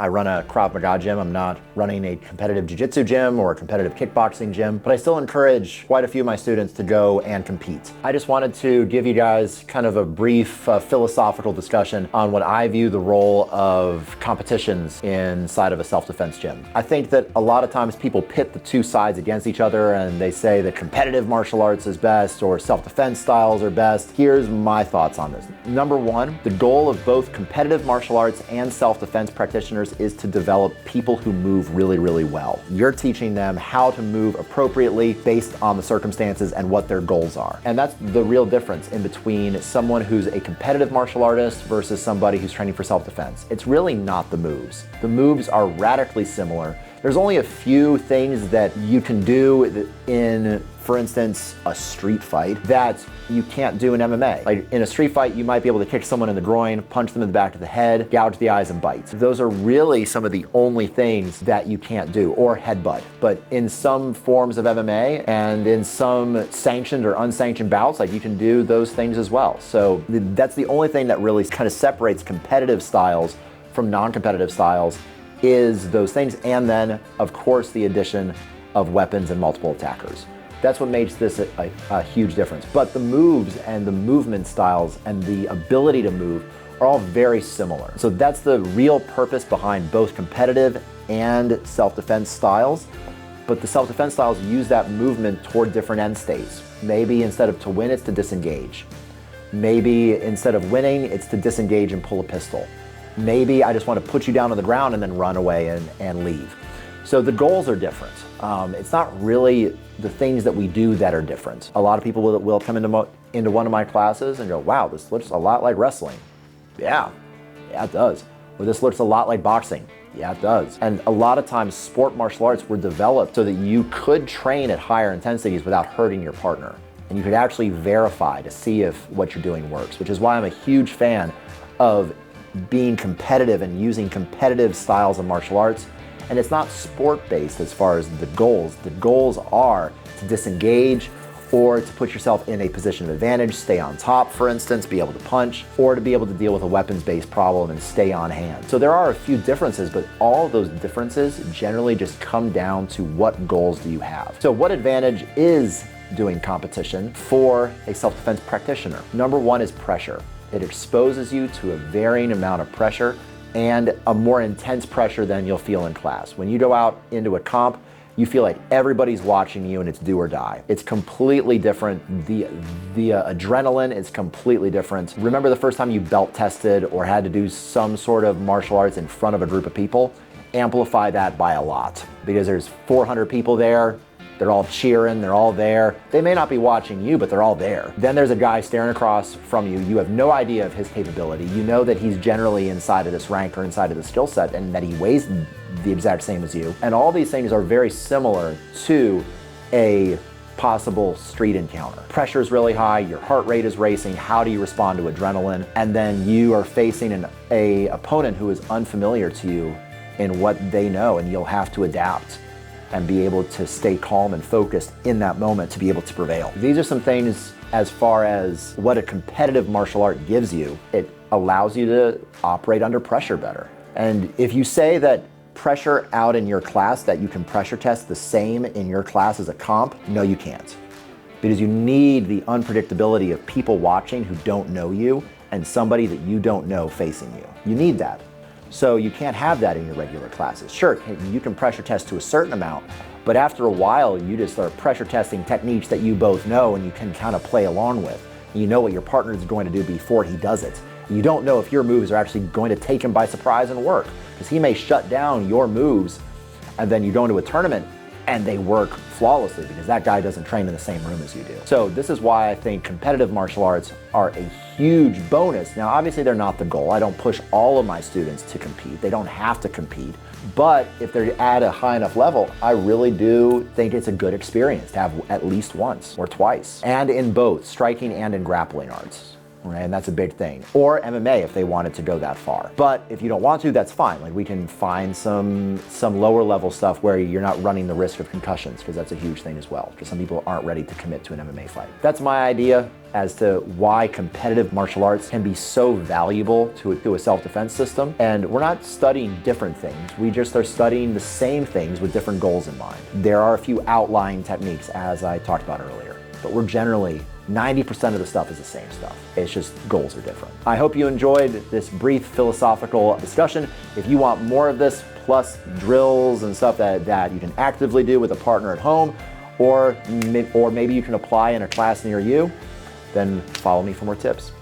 I run a Krav Maga gym. I'm not running a competitive jiu-jitsu gym or a competitive kickboxing gym, but I still encourage quite a few of my students to go and compete. I just wanted to give you guys kind of a brief philosophical discussion on what I view the role of competitions inside of a self-defense gym. I think that a lot of times people pit the two sides against each other and they say that competitive martial arts is best or self-defense styles are best. Here's my thoughts on this. Number one, the goal of both competitive martial arts and self-defense practitioners is to develop people who move really, really well. You're teaching them how to move appropriately based on the circumstances and what their goals are. And that's the real difference in between someone who's a competitive martial artist versus somebody who's training for self-defense. It's really not the moves. The moves are radically similar. There's only a few things that you can do in, for instance, a street fight that you can't do in MMA. Like in a street fight, you might be able to kick someone in the groin, punch them in the back of the head, gouge the eyes, and bite. Those are really some of the only things that you can't do, or headbutt. But in some forms of MMA and in some sanctioned or unsanctioned bouts, like you can do those things as well. So that's the only thing that really kind of separates competitive styles from non-competitive styles is those things, and then of course the addition of weapons and multiple attackers. That's what makes this a huge difference. But the moves and the movement styles and the ability to move are all very similar. So that's the real purpose behind both competitive and self-defense styles. But the self-defense styles use that movement toward different end states. Maybe instead of to win, it's to disengage. Maybe instead of winning, it's to disengage and pull a pistol. Maybe I just want to put you down on the ground and then run away and leave. So the goals are different. It's not really the things that we do that are different. A lot of people will come into one of my classes and go, wow, this looks a lot like wrestling. Yeah, it does. Or this looks a lot like boxing. Yeah, it does. And a lot of times sport martial arts were developed so that you could train at higher intensities without hurting your partner. And you could actually verify to see if what you're doing works, which is why I'm a huge fan of being competitive and using competitive styles of martial arts. And it's not sport-based as far as the goals. The goals are to disengage or to put yourself in a position of advantage, stay on top, for instance, be able to punch, or to be able to deal with a weapons-based problem and stay on hand. So there are a few differences, but all of those differences generally just come down to what goals do you have. So what advantage is doing competition for a self-defense practitioner? Number one is pressure. It exposes you to a varying amount of pressure and a more intense pressure than you'll feel in class. When you go out into a comp, you feel like everybody's watching you and it's do or die. It's completely different. The adrenaline is completely different. Remember the first time you belt tested or had to do some sort of martial arts in front of a group of people? Amplify that by a lot because there's 400 people there. They're all cheering, they're all there. They may not be watching you, but they're all there. Then there's a guy staring across from you. You have no idea of his capability. You know that he's generally inside of this rank or inside of the skill set and that he weighs the exact same as you. And all these things are very similar to a possible street encounter. Pressure is really high, your heart rate is racing. How do you respond to adrenaline? And then you are facing an opponent who is unfamiliar to you in what they know, and you'll have to adapt and be able to stay calm and focused in that moment to be able to prevail. These are some things as far as what a competitive martial art gives you. It allows you to operate under pressure better. And if you say that pressure out in your class, that you can pressure test the same in your class as a comp, no, you can't. Because you need the unpredictability of people watching who don't know you and somebody that you don't know facing you. You need that. So you can't have that in your regular classes. Sure, you can pressure test to a certain amount, but after a while, you just start pressure testing techniques that you both know and you can kind of play along with. You know what your partner is going to do before he does it. You don't know if your moves are actually going to take him by surprise and work, because he may shut down your moves and then you go into a tournament and they work flawlessly because that guy doesn't train in the same room as you do. So this is why I think competitive martial arts are a huge bonus. Now, obviously they're not the goal. I don't push all of my students to compete. They don't have to compete. But if they're at a high enough level, I really do think it's a good experience to have at least once or twice. And in both striking and in grappling arts. right? And that's a big thing. Or MMA if they wanted to go that far. But if you don't want to, that's fine. Like we can find some lower level stuff where you're not running the risk of concussions, because that's a huge thing as well, because some people aren't ready to commit to an MMA fight. That's my idea as to why competitive martial arts can be so valuable to a self-defense system. And we're not studying different things. We just are studying the same things with different goals in mind. There are a few outlying techniques, as I talked about earlier, but we're generally 90% of the stuff is the same stuff. It's just goals are different. I hope you enjoyed this brief philosophical discussion. If you want more of this, plus drills and stuff that you can actively do with a partner at home, or maybe you can apply in a class near you, then follow me for more tips.